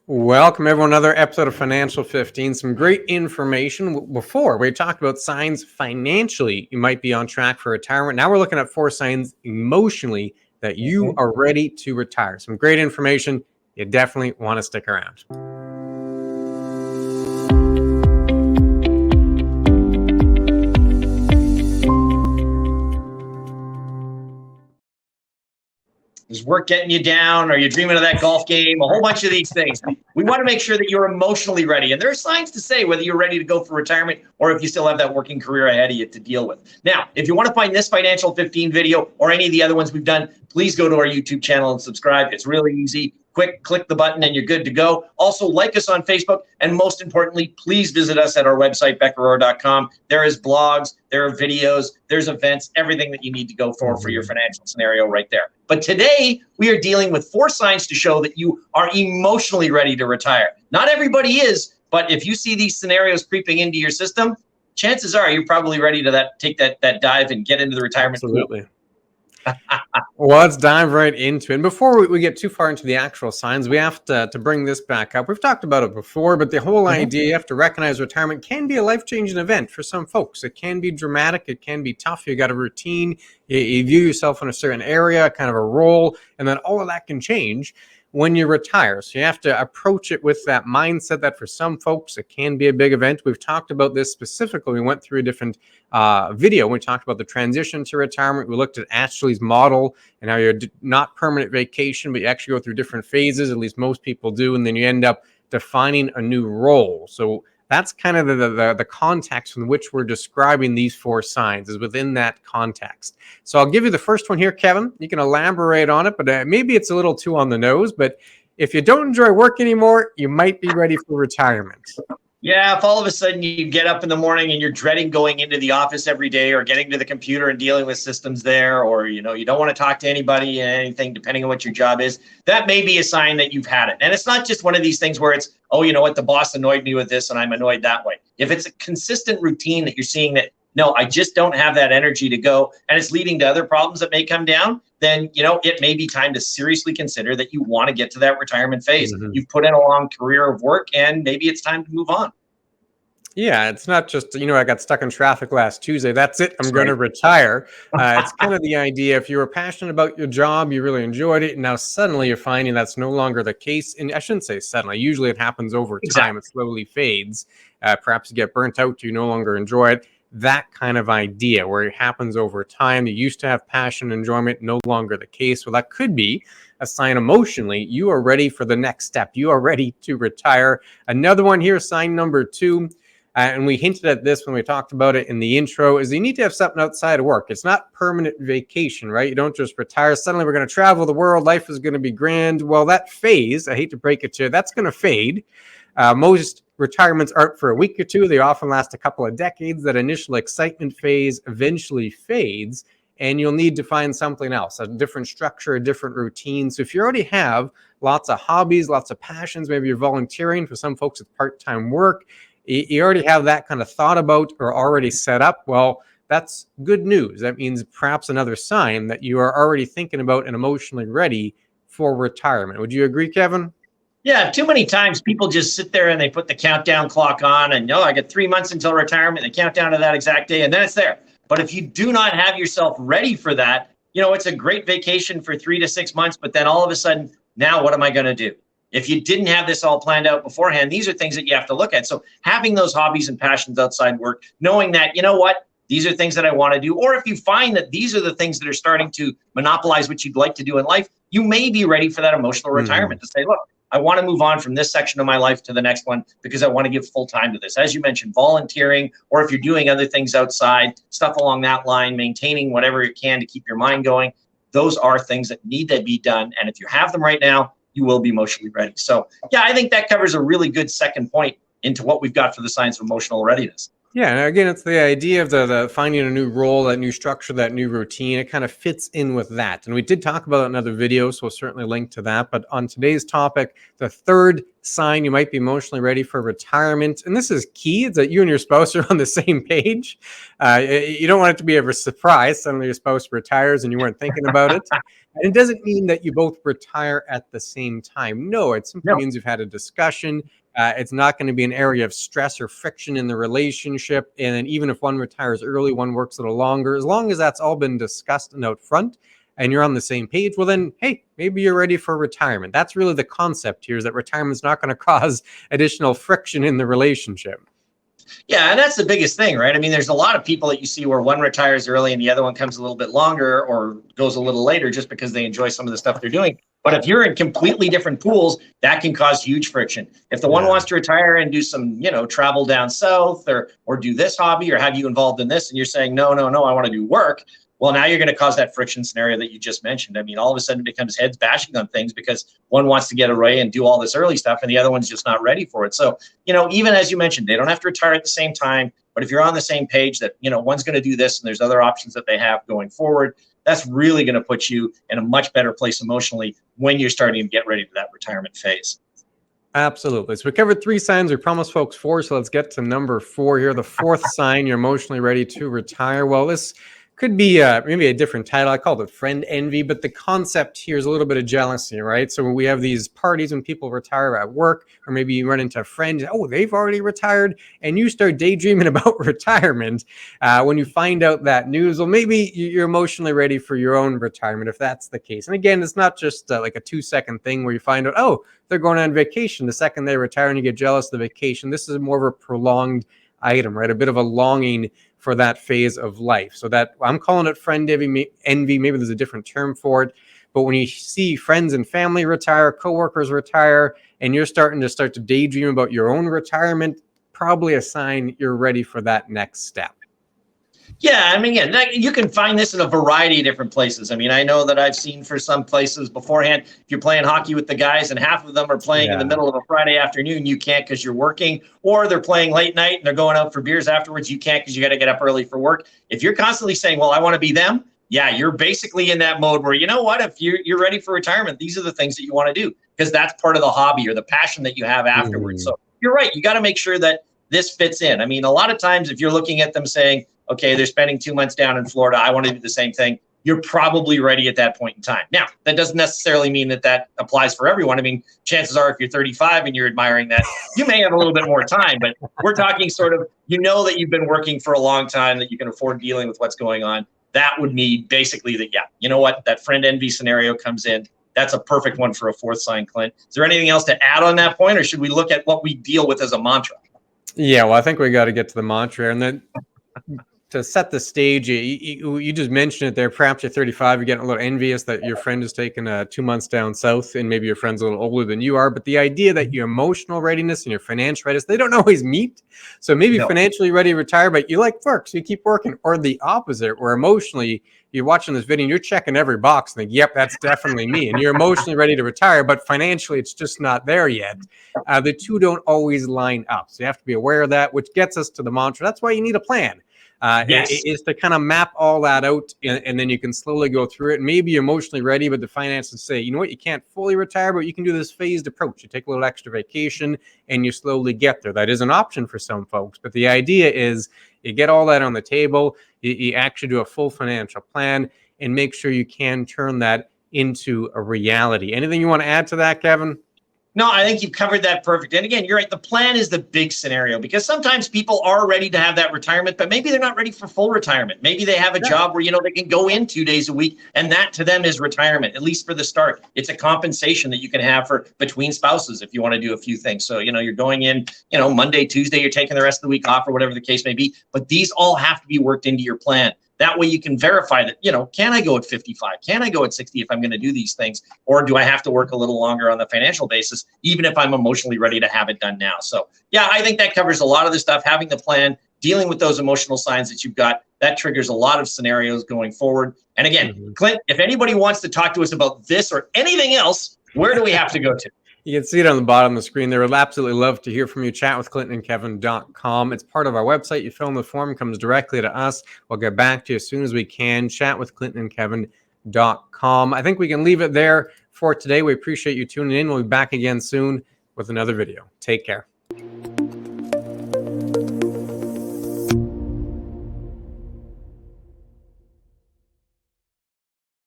Welcome, everyone. Another episode of Financial 15. Some great information. Before we talked about signs financially, you might be on track for retirement. Now we're looking at 4 signs emotionally that you are ready to retire. Some great information. You definitely want to stick around. Is work getting you down? Are you dreaming of that golf game? A whole bunch of these things. We want to make sure that you're emotionally ready. And there are signs to say whether you're ready to go for retirement or if you still have that working career ahead of you to deal with. Now, if you want to find this Financial 15 video or any of the other ones we've done, please go to our YouTube channel and subscribe. It's really easy. Quick, click the button and you're good to go. Also, like us on Facebook. And most importantly, please visit us at our website, beckerorr.com. There is blogs, there are videos, there's events, everything that you need to go for your financial scenario right there. But today, we are dealing with 4 signs to show that you are emotionally ready to retire. Not everybody is, but if you see these scenarios creeping into your system, chances are you're probably ready to take that dive and get into the retirement pool. Absolutely. Well, let's dive right into it. And before we get too far into the actual signs, we have to bring this back up. We've talked about it before, but the whole idea, you have to recognize retirement can be a life-changing event for some folks. It can be dramatic. It can be tough. You got a routine. You view yourself in a certain area, kind of a role, and then all of that can change when you retire. So you have to approach it with that mindset that for some folks, it can be a big event. We've talked about this specifically. We went through a different video. We talked about the transition to retirement. We looked at Ashley's model and how you're not permanent vacation, but you actually go through different phases, at least most people do, and then you end up defining a new role. So that's kind of the context in which we're describing these 4 signs, is within that context. So I'll give you the first one here, Kevin. You can elaborate on it, but maybe it's a little too on the nose. But if you don't enjoy work anymore, you might be ready for retirement. Yeah, if all of a sudden you get up in the morning and you're dreading going into the office every day or getting to the computer and dealing with systems there, or you don't want to talk to anybody and anything, depending on what your job is, that may be a sign that you've had it. And it's not just one of these things where it's, oh, you know what, the boss annoyed me with this and I'm annoyed that way. If it's a consistent routine that you're seeing that, no, I just don't have that energy to go, and it's leading to other problems that may come down, then, it may be time to seriously consider that you want to get to that retirement phase. You've put in a long career of work and maybe it's time to move on. Yeah, it's not just, I got stuck in traffic last Tuesday. That's it. I'm going to retire. It's kind of the idea. If you were passionate about your job, you really enjoyed it, and now suddenly you're finding that's no longer the case. And I shouldn't say suddenly. Usually it happens over time. It slowly fades. Perhaps you get burnt out. You no longer enjoy it. That kind of idea where it happens over time. You used to have passion, enjoyment, no longer the case. Well, that could be a sign emotionally you are ready for the next step. You are ready to retire. Another one here, sign number 2. And we hinted at this when we talked about it in the intro, is you need to have something outside of work. It's not permanent vacation, right? You don't just retire. Suddenly we're going to travel the world. Life is going to be grand. Well, that phase, I hate to break it to you, that's going to fade. Most retirements aren't for a week or two. They often last a couple of decades. That initial excitement phase eventually fades, and you'll need to find something else, a different structure, a different routine. So if you already have lots of hobbies, lots of passions, maybe you're volunteering. For some folks, it's part-time work. You already have that kind of thought about or already set up. Well, that's good news. That means perhaps another sign that you are already thinking about and emotionally ready for retirement. Would you agree, Kevin? Yeah, too many times people just sit there and they put the countdown clock on and, I got 3 months until retirement. They count down to that exact day and then it's there. But if you do not have yourself ready for that, it's a great vacation for 3 to 6 months, but then all of a sudden, now what am I going to do? If you didn't have this all planned out beforehand, these are things that you have to look at. So having those hobbies and passions outside work, knowing that, these are things that I want to do. Or if you find that these are the things that are starting to monopolize what you'd like to do in life, you may be ready for that emotional retirement to say, look, I want to move on from this section of my life to the next one because I want to give full time to this. As you mentioned, volunteering, or if you're doing other things outside, stuff along that line, maintaining whatever you can to keep your mind going. Those are things that need to be done. And if you have them right now, you will be emotionally ready. So, yeah, I think that covers a really good second point into what we've got for the signs of emotional readiness. Yeah, and again, it's the idea of the finding a new role, that new structure, that new routine. It kind of fits in with that. And we did talk about it in other videos, so we'll certainly link to that. But on today's topic, the third sign you might be emotionally ready for retirement, and this is key, is that you and your spouse are on the same page. You don't want it to be a surprise. Suddenly your spouse retires and you weren't thinking about it. And it doesn't mean that you both retire at the same time. No, it simply No. means you've had a discussion. It's not going to be an area of stress or friction in the relationship. And then even if one retires early, one works a little longer, as long as that's all been discussed and out front and you're on the same page, well then, hey, maybe you're ready for retirement. That's really the concept here, is that retirement's not going to cause additional friction in the relationship. Yeah, and that's the biggest thing, right? I mean, there's a lot of people that you see where one retires early and the other one comes a little bit longer or goes a little later just because they enjoy some of the stuff they're doing. But if you're in completely different pools, that can cause huge friction. If the one wants to retire and do some, travel down south or do this hobby or have you involved in this, and you're saying, no, I want to do work. Well, now you're going to cause that friction scenario that you just mentioned. I mean, all of a sudden it becomes heads bashing on things because one wants to get away and do all this early stuff and the other one's just not ready for it. So, even as you mentioned, they don't have to retire at the same time, but if you're on the same page that, one's going to do this and there's other options that they have going forward, that's really going to put you in a much better place emotionally when you're starting to get ready for that retirement phase. Absolutely. So we covered 3 signs. We promised folks 4. So let's get to number 4 here. The 4th sign you're emotionally ready to retire. Well, this could be maybe a different title. I called it friend envy, but the concept here is a little bit of jealousy, right? So when we have these parties when people retire at work, or maybe you run into a friend, oh, they've already retired, and you start daydreaming about retirement. When you find out that news, well, maybe you're emotionally ready for your own retirement, if that's the case. And again, it's not just like a 2-second thing where you find out, oh, they're going on vacation the second they retire and you get jealous of the vacation. This is more of a prolonged item, right? A bit of a longing for that phase of life. So that I'm calling it friend envy. Maybe there's a different term for it. But when you see friends and family retire, coworkers retire, and you're starting to daydream about your own retirement, probably a sign you're ready for that next step. Yeah, I mean, you can find this in a variety of different places. I mean, I know that I've seen for some places beforehand, if you're playing hockey with the guys and half of them are playing in the middle of a Friday afternoon, you can't because you're working, or they're playing late night and they're going out for beers afterwards, you can't because you got to get up early for work. If you're constantly saying, well, I want to be them, yeah, you're basically in that mode where, if you're ready for retirement, these are the things that you want to do because that's part of the hobby or the passion that you have afterwards. So you're right. You got to make sure that this fits in. I mean, a lot of times if you're looking at them saying, okay, they're spending 2 months down in Florida, I want to do the same thing, you're probably ready at that point in time. Now, that doesn't necessarily mean that applies for everyone. I mean, chances are if you're 35 and you're admiring that, you may have a little bit more time, but we're talking sort of, that you've been working for a long time, that you can afford dealing with what's going on. That would mean basically that, that friend envy scenario comes in. That's a perfect one for a 4th sign, Clint. Is there anything else to add on that point, or should we look at what we deal with as a mantra? Yeah, well, I think we got to get to the mantra. And then to set the stage, you just mentioned it there. Perhaps you're 35, you're getting a little envious that your friend is taking 2 months down south, and maybe your friend's a little older than you are. But the idea that your emotional readiness and your financial readiness, they don't always meet. So maybe financially ready to retire, but you like work, so you keep working. Or the opposite, where emotionally you're watching this video and you're checking every box and think, yep, that's definitely me. And you're emotionally ready to retire, but financially it's just not there yet. The two don't always line up. So you have to be aware of that, which gets us to the mantra. That's why you need a plan. Is to kind of map all that out, and then you can slowly go through it. And maybe you're emotionally ready, but the finances say, you know what, you can't fully retire, but you can do this phased approach. You take a little extra vacation and you slowly get there. That is an option for some folks. But the idea is you get all that on the table, you actually do a full financial plan and make sure you can turn that into a reality. Anything you want to add to that, Kevin? No, I think you've covered that perfect. And again, you're right. The plan is the big scenario because sometimes people are ready to have that retirement, but maybe they're not ready for full retirement. Maybe they have a job where, they can go in 2 days a week, and that to them is retirement, at least for the start. It's a compensation that you can have for between spouses if you want to do a few things. So, you're going in, Monday, Tuesday, you're taking the rest of the week off or whatever the case may be. But these all have to be worked into your plan. That way you can verify that, can I go at 55? Can I go at 60 if I'm going to do these things? Or do I have to work a little longer on the financial basis, even if I'm emotionally ready to have it done now? So, yeah, I think that covers a lot of the stuff. Having the plan, dealing with those emotional signs that you've got, that triggers a lot of scenarios going forward. And again, Clint, if anybody wants to talk to us about this or anything else, where do we have to go to? You can see it on the bottom of the screen there. We'd absolutely love to hear from you. chatwithclintonandkevin.com. It's part of our website. You fill in the form, comes directly to us. We'll get back to you as soon as we can. chatwithclintonandkevin.com. I think we can leave it there for today. We appreciate you tuning in. We'll be back again soon. with another video. Take care.